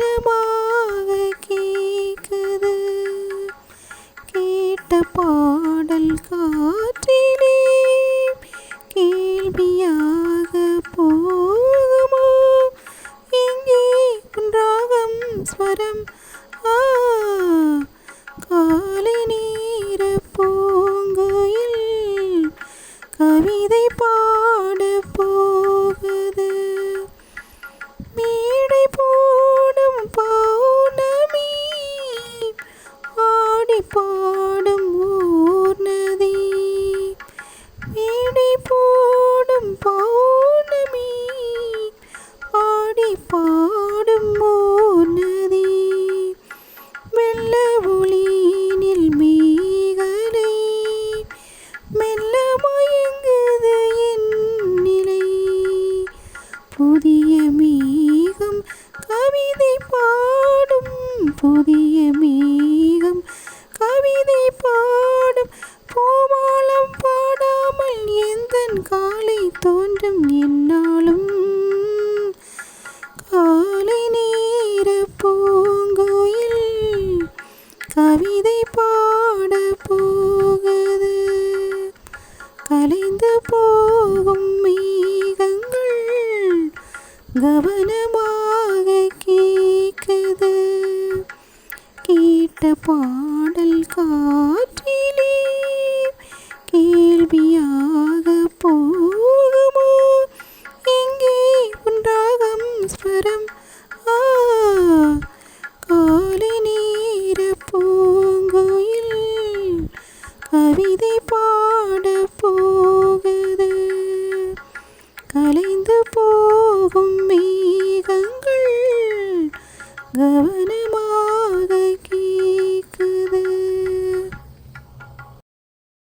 கவனமாக கேட்குது. கேட்ட பாடல் காற்றிலே கேள்வியாக போகுமோ? இங்கே ராகம் ஸ்வரம் காலை நேர பூங்குயில் கவிதை பாட போகுது. மேடை போடும் பௌர்ணமி ஆடி பாடும் ஊர் நதி. மேடை போடும் பௌர்ணமி ஆடி பாடும் ஊர் நதி. வெள்ள ஒளியினில் மேகலை மெல்ல மயங்குது என் நிலை. புதிய மேகம் கவிதை பாடும், புதிய மேகம் கவிதை பாடும். பூமாலம் பாடாமல் எந்தன் காலை தோன்றும் என்னாலும். காலை நேர பூங்குயில் கவிதை பாட போகுது. கலைந்து போகும் மேகங்கள் கவனமாக கேட்குது. கேட்ட பாடல் காற்றிலே கேள்வியாக போகுமோ? எங்கே ராகம் ஸ்வரம் காலை நேர பூங்குயில் கவிதை பாட போகுது. கலைந்து போகும் மேகங்கள் கவன